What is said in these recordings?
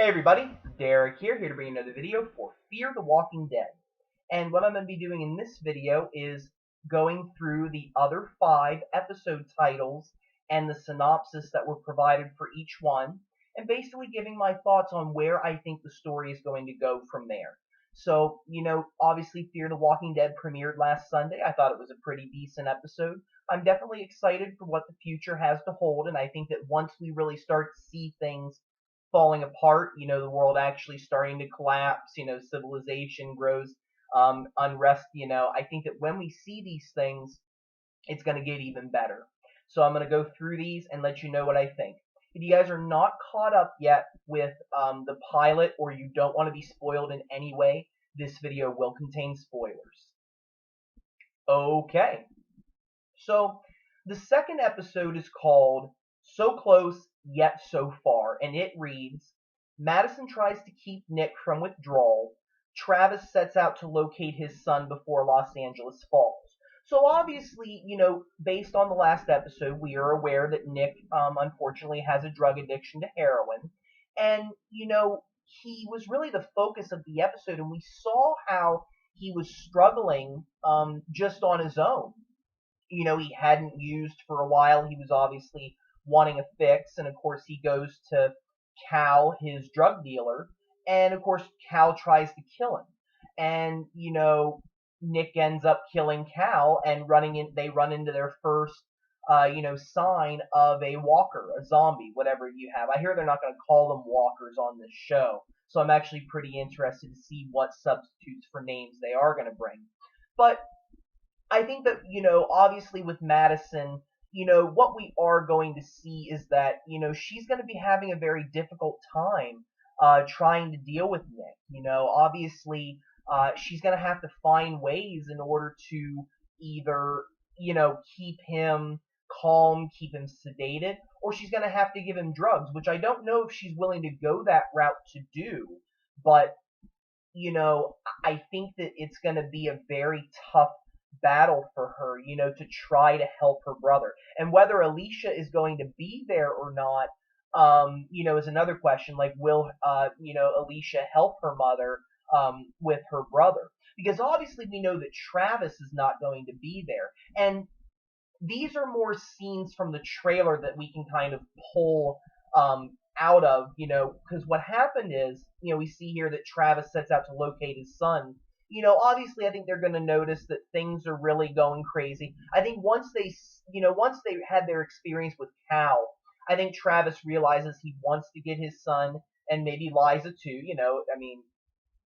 Hey everybody, Derek here to bring another video for Fear the Walking Dead. And what I'm going to be doing in this video is going through the other 5 episode titles and the synopsis that were provided for each one, and basically giving my thoughts on where I think the story is going to go from there. So, obviously Fear the Walking Dead premiered last Sunday. I thought it was a pretty decent episode. I'm definitely excited for what the future has to hold, and I think that once we really start to see things falling apart, the world actually starting to collapse, civilization grows, unrest, I think that when we see these things, it's going to get even better. So I'm going to go through these and let you know what I think. If you guys are not caught up yet with the pilot, or you don't want to be spoiled in any way, this video will contain spoilers. Okay. So the second episode is called So Close Yet So Far, and it reads, Madison tries to keep Nick from withdrawal. Travis sets out to locate his son before Los Angeles falls. So obviously, based on the last episode, we are aware that Nick, unfortunately, has a drug addiction to heroin. And, he was really the focus of the episode, and we saw how he was struggling just on his own. He hadn't used for a while. He was obviously wanting a fix, and of course he goes to Cal, his drug dealer, and of course Cal tries to kill him. And Nick ends up killing Cal, and they run into their first sign of a walker, a zombie, whatever you have. I hear they're not going to call them walkers on this show, so I'm actually pretty interested to see what substitutes for names they are going to bring. But I think that, obviously with Madison, what we are going to see is that, she's going to be having a very difficult time trying to deal with Nick. Obviously, she's going to have to find ways in order to either, keep him calm, keep him sedated, or she's going to have to give him drugs, which I don't know if she's willing to go that route to do, but, I think that it's going to be a very tough battle for her, to try to help her brother. And whether Alicia is going to be there or not, is another question. Like, will, Alicia help her mother with her brother? Because obviously we know that Travis is not going to be there. And these are more scenes from the trailer that we can kind of pull out of, because what happened is, we see here that Travis sets out to locate his son. Obviously, I think they're going to notice that things are really going crazy. I think once they had their experience with Cal, I think Travis realizes he wants to get his son, and maybe Liza too,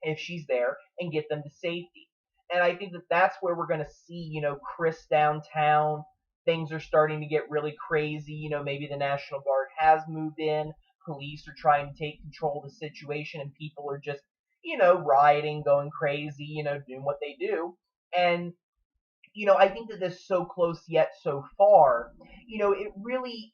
if she's there, and get them to safety. And I think that that's where we're going to see, Chris downtown. Things are starting to get really crazy. Maybe the National Guard has moved in. Police are trying to take control of the situation, and people are just rioting, going crazy, doing what they do. And, I think that this So Close Yet So Far, it really,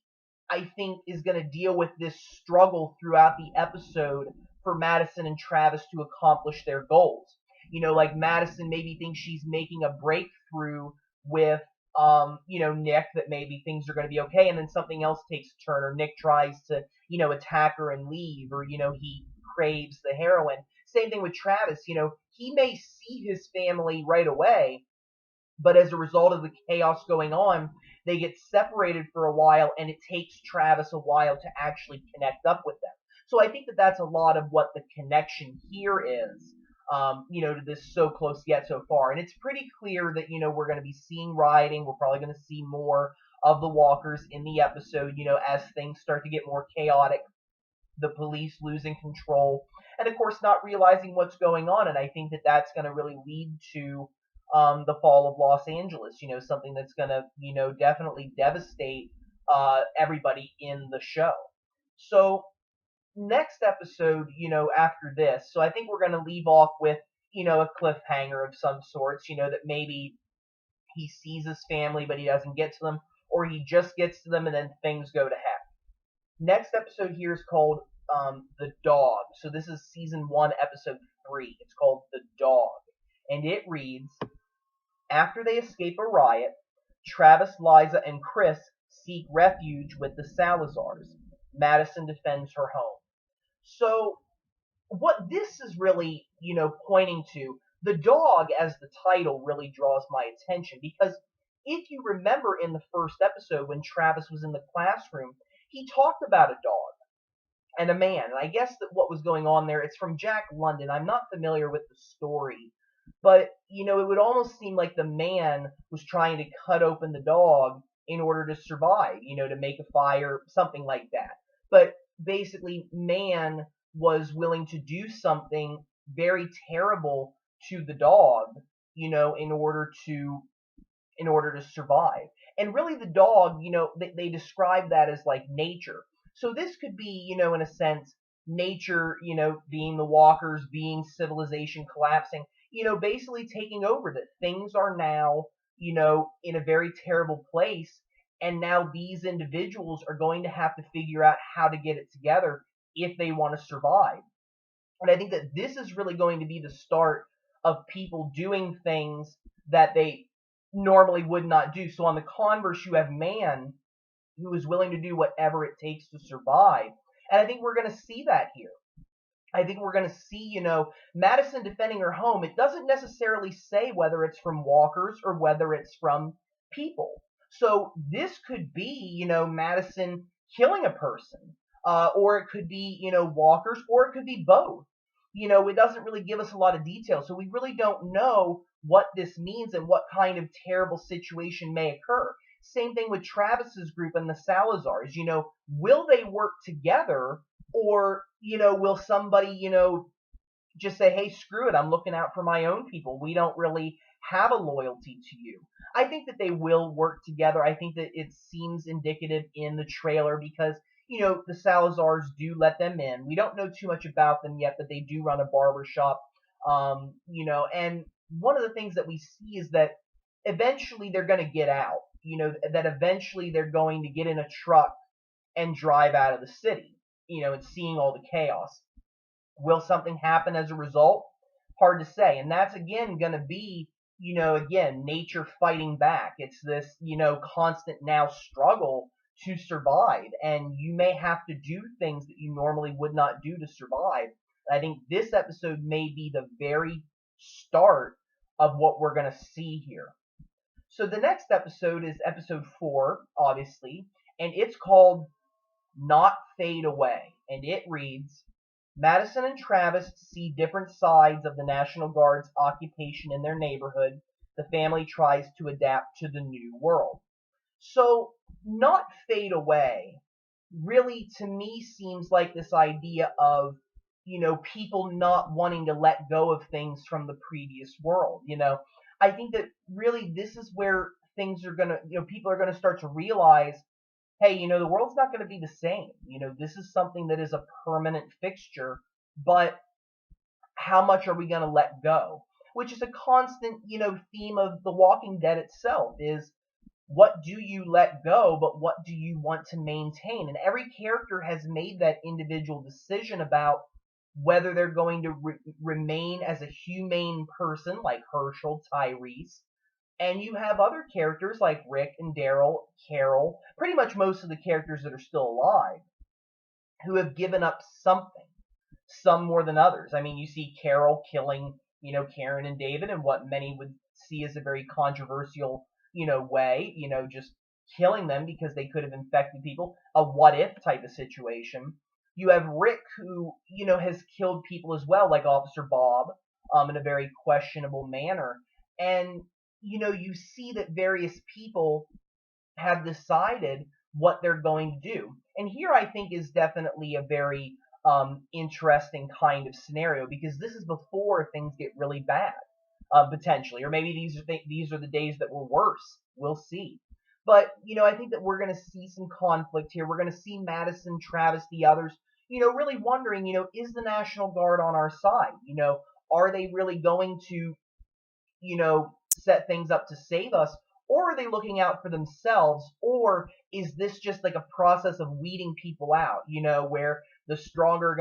I think, is going to deal with this struggle throughout the episode for Madison and Travis to accomplish their goals. Like Madison maybe thinks she's making a breakthrough with, Nick, that maybe things are going to be okay, and then something else takes a turn, or Nick tries to, attack her and leave, or, he craves the heroin. Same thing with Travis. He may see his family right away, but as a result of the chaos going on, they get separated for a while, and it takes Travis a while to actually connect up with them. So I think that that's a lot of what the connection here is, to this So Close Yet So Far. And it's pretty clear that, we're going to be seeing rioting. We're probably going to see more of the walkers in the episode, as things start to get more chaotic, the police losing control, and of course not realizing what's going on. And I think that that's going to really lead to the fall of Los Angeles, something that's going to, definitely devastate everybody in the show. So next episode, after this, so I think we're going to leave off with, a cliffhanger of some sorts, that maybe he sees his family, but he doesn't get to them, or he just gets to them and then things go to heck. Next episode here is called The Dog. So this is season 1, episode 3. It's called The Dog. And it reads, after they escape a riot, Travis, Liza, and Chris seek refuge with the Salazars. Madison defends her home. So what this is really, pointing to, the dog as the title really draws my attention because if you remember in the first episode when Travis was in the classroom, he talked about a dog and a man. And I guess that what was going on there, it's from Jack London. I'm not familiar with the story, but it would almost seem like the man was trying to cut open the dog in order to survive, to make a fire, something like that. But basically, man was willing to do something very terrible to the dog, in order to survive. And really, the dog, they describe that as like nature. So this could be, in a sense, nature, being the walkers, being civilization collapsing, basically taking over, that things are now, in a very terrible place. And now these individuals are going to have to figure out how to get it together if they want to survive. And I think that this is really going to be the start of people doing things that they normally would not do. So on the converse, you have man who is willing to do whatever it takes to survive. And I think we're going to see that here. I think we're going to see, Madison defending her home. It doesn't necessarily say whether it's from walkers or whether it's from people. So this could be, Madison killing a person, or it could be, walkers, or it could be both. It doesn't really give us a lot of detail. So we really don't know what this means and what kind of terrible situation may occur. Same thing with Travis's group and the Salazars. Will they work together, or will somebody just say, hey, screw it, I'm looking out for my own people, we don't really have a loyalty to you? I think that they will work together. I think that it seems indicative in the trailer because the Salazars do let them in. We don't know too much about them yet, but they do run a barber shop. And one of the things that we see is that eventually they're going to get out. That eventually they're going to get in a truck and drive out of the city, and seeing all the chaos. Will something happen as a result? Hard to say. And that's, again, going to be, again, nature fighting back. It's this, constant now struggle to survive. And you may have to do things that you normally would not do to survive. I think this episode may be the very start of what we're going to see here. So the next episode is episode 4, obviously, and it's called Not Fade Away. And it reads, Madison and Travis see different sides of the National Guard's occupation in their neighborhood. The family tries to adapt to the new world. So, not fade away really, to me, seems like this idea of, people not wanting to let go of things from the previous world. I think that really this is where things are going to, people are going to start to realize, hey, the world's not going to be the same. This is something that is a permanent fixture, but how much are we going to let go? Which is a constant, theme of The Walking Dead itself is what do you let go, but what do you want to maintain? And every character has made that individual decision about whether they're going to remain as a humane person like Hershel, Tyrese, and you have other characters like Rick and Daryl, Carol, pretty much most of the characters that are still alive, who have given up something, some more than others. I mean, you see Carol killing, Karen and David in what many would see as a very controversial, way, just killing them because they could have infected people, a what if type of situation. You have Rick who, has killed people as well, like Officer Bob, in a very questionable manner. And, you see that various people have decided what they're going to do. And here I think is definitely a very interesting kind of scenario because this is before things get really bad, potentially, or maybe these are the days that were worse. We'll see. But I think that we're going to see some conflict here. We're going to see Madison, Travis, the others, really wondering, is the National Guard on our side? Are they really going to, set things up to save us? Or are they looking out for themselves? Or is this just like a process of weeding people out, where the stronger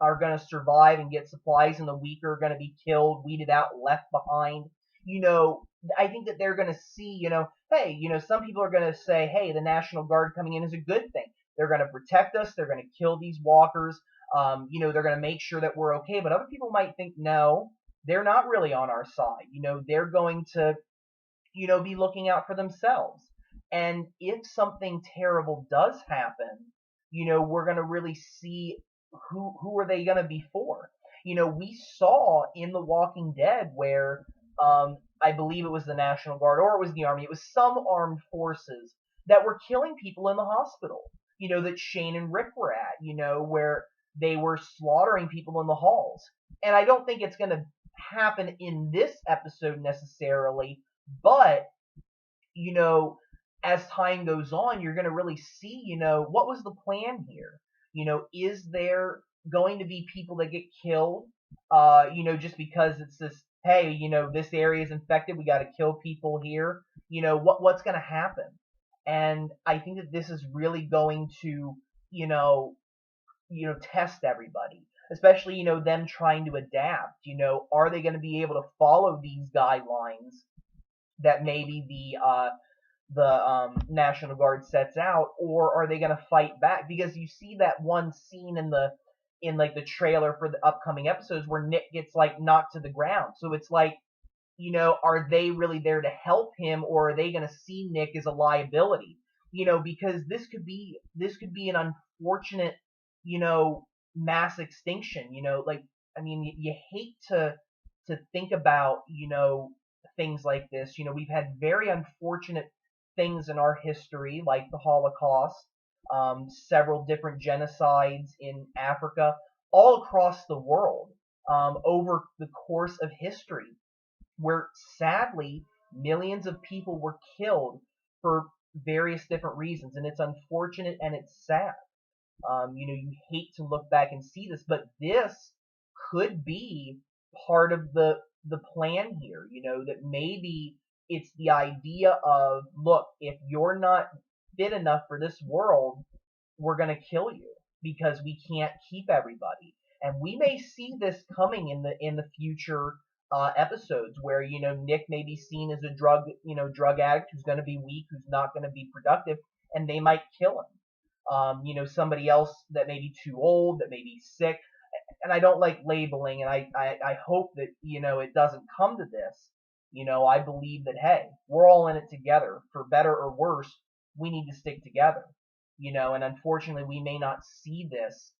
are gonna survive and get supplies, and the weaker are gonna be killed, weeded out, left behind? I think that they're gonna see, hey, some people are gonna say, hey, the National Guard coming in is a good thing. They're gonna protect us. They're gonna kill these walkers. They're going to make sure that we're okay. But other people might think, no, they're not really on our side. They're going to, be looking out for themselves. And if something terrible does happen, we're going to really see who are they going to be for. We saw in The Walking Dead where I believe it was the National Guard or it was the Army. It was some armed forces that were killing people in the hospital. That Shane and Rick were at. Where they were slaughtering people in the halls. And I don't think it's going to happen in this episode necessarily, but as time goes on, you're going to really see, what was the plan here? Is there going to be people that get killed, just because it's this, hey, this area is infected, we got to kill people here. What's going to happen? And I think that this is really going to, test everybody, especially, them trying to adapt. Are they going to be able to follow these guidelines that maybe the National Guard sets out, or are they going to fight back? Because you see that one scene in the trailer for the upcoming episodes where Nick gets like knocked to the ground. So it's like, are they really there to help him, or are they going to see Nick as a liability? Because this could be an unfortunate, mass extinction. I mean, you hate to think about, things like this. We've had very unfortunate things in our history, like the Holocaust, several different genocides in Africa, all across the world, over the course of history, where sadly millions of people were killed for various different reasons, and it's unfortunate and it's sad. You hate to look back and see this, but this could be part of the plan here. That maybe it's the idea of, look, if you're not fit enough for this world, we're going to kill you because we can't keep everybody. And we may see this coming in the future episodes where Nick may be seen as a drug addict who's going to be weak, who's not going to be productive, and they might kill him. Somebody else that may be too old, that may be sick. And I don't like labeling, and I hope that it doesn't come to this. I believe that, hey, we're all in it together, for better or worse. We need to stick together. And unfortunately, we may not see this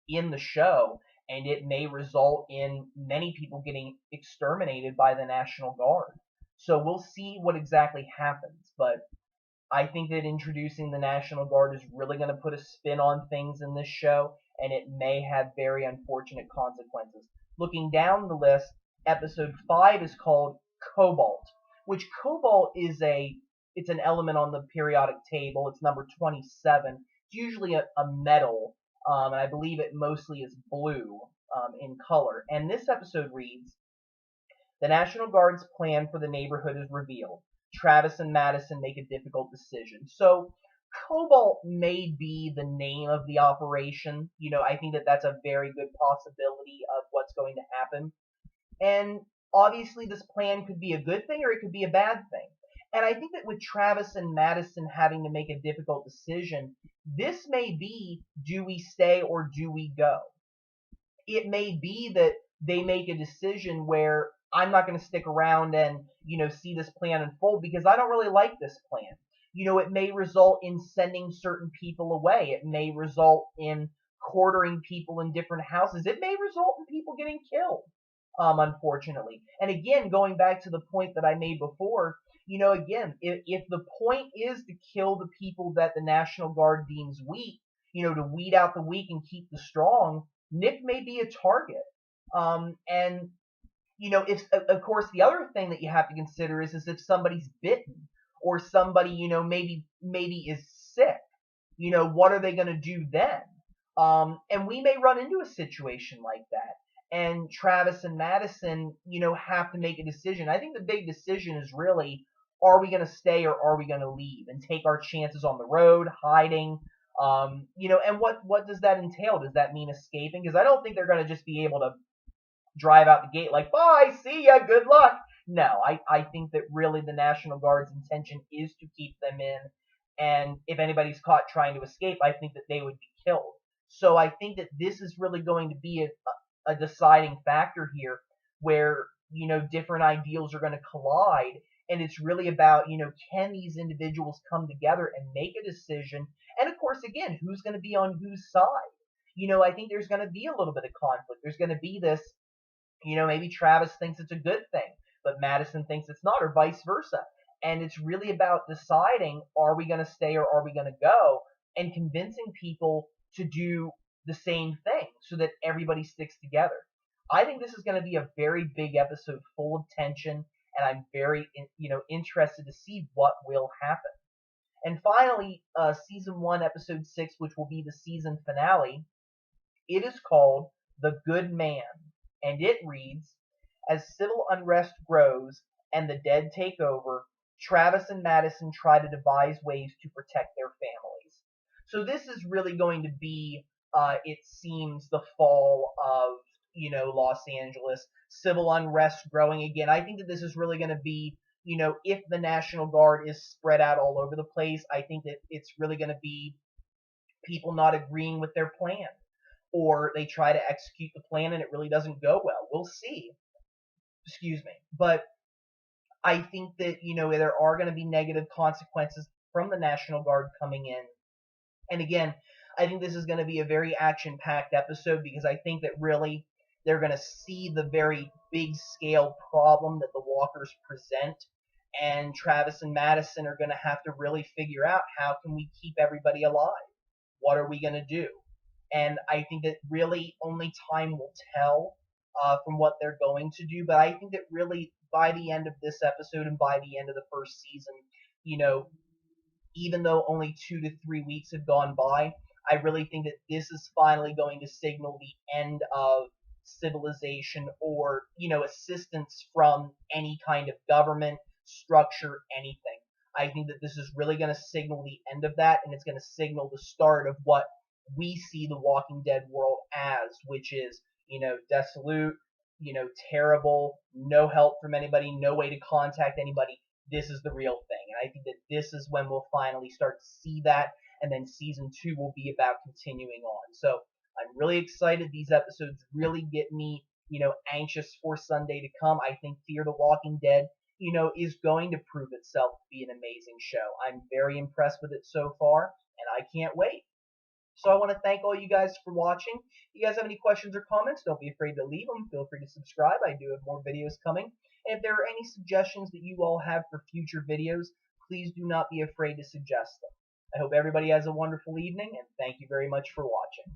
in the show, and it may result in many people getting exterminated by the National Guard. So we'll see what exactly happens, but I think that introducing the National Guard is really going to put a spin on things in this show, and it may have very unfortunate consequences. Looking down the list, episode 5 is called Cobalt, which Cobalt is it's an element on the periodic table. It's number 27. It's usually a metal, and I believe it mostly is blue in color. And this episode reads, the National Guard's plan for the neighborhood is revealed. Travis and Madison make a difficult decision. So Cobalt may be the name of the operation. I think that that's a very good possibility of what's going to happen. And obviously this plan could be a good thing or it could be a bad thing. And I think that with Travis and Madison having to make a difficult decision, this may be, do we stay or do we go? It may be that they make a decision where I'm not going to stick around and, see this plan unfold because I don't really like this plan. It may result in sending certain people away. It may result in quartering people in different houses. It may result in people getting killed, unfortunately. And again, going back to the point that I made before, again, if the point is to kill the people that the National Guard deems weak, to weed out the weak and keep the strong, Nick may be a target. And if, of course, the other thing that you have to consider is if somebody's bitten or somebody, maybe is sick, what are they going to do then? And we may run into a situation like that. And Travis and Madison, have to make a decision. I think the big decision is really, are we going to stay or are we going to leave and take our chances on the road, hiding? And what does that entail? Does that mean escaping? Because I don't think they're going to just be able to drive out the gate like, bye, see ya, good luck. No, I think that really the National Guard's intention is to keep them in, and if anybody's caught trying to escape, I think that they would be killed. So I think that this is really going to be a deciding factor here where, different ideals are going to collide. And it's really about, can these individuals come together and make a decision? And of course, again, who's going to be on whose side? I think there's going to be a little bit of conflict. There's going to be this, maybe Travis thinks it's a good thing, but Madison thinks it's not, or vice versa. And it's really about deciding, are we going to stay or are we going to go? And convincing people to do the same thing so that everybody sticks together. I think this is going to be a very big episode full of tension, and I'm very, interested to see what will happen. And finally, season 1, episode 6, which will be the season finale, it is called The Good Man, and it reads, as civil unrest grows and the dead take over, Travis and Madison try to devise ways to protect their families. So this is really going to be, it seems, the fall of, Los Angeles, civil unrest growing again. I think that this is really going to be, if the National Guard is spread out all over the place, I think that it's really going to be people not agreeing with their plan, or they try to execute the plan and it really doesn't go well. We'll see. Excuse me. But I think that, there are going to be negative consequences from the National Guard coming in. And again, I think this is going to be a very action-packed episode, because I think that really they're going to see the very big-scale problem that the walkers present, and Travis and Madison are going to have to really figure out, how can we keep everybody alive? What are we going to do? And I think that really only time will tell from what they're going to do. But I think that really by the end of this episode and by the end of the first season, even though only 2 to 3 weeks have gone by, I really think that this is finally going to signal the end of civilization, or, assistance from any kind of government, structure, anything. I think that this is really going to signal the end of that, and it's going to signal the start of what we see the Walking Dead world as, which is, desolate, terrible, no help from anybody, no way to contact anybody. This is the real thing. And I think that this is when we'll finally start to see that, and then season 2 will be about continuing on. So I'm really excited. These episodes really get me, anxious for Sunday to come. I think Fear the Walking Dead, is going to prove itself to be an amazing show. I'm very impressed with it so far, and I can't wait. So I want to thank all you guys for watching. If you guys have any questions or comments, don't be afraid to leave them. Feel free to subscribe. I do have more videos coming. And if there are any suggestions that you all have for future videos, please do not be afraid to suggest them. I hope everybody has a wonderful evening, and thank you very much for watching.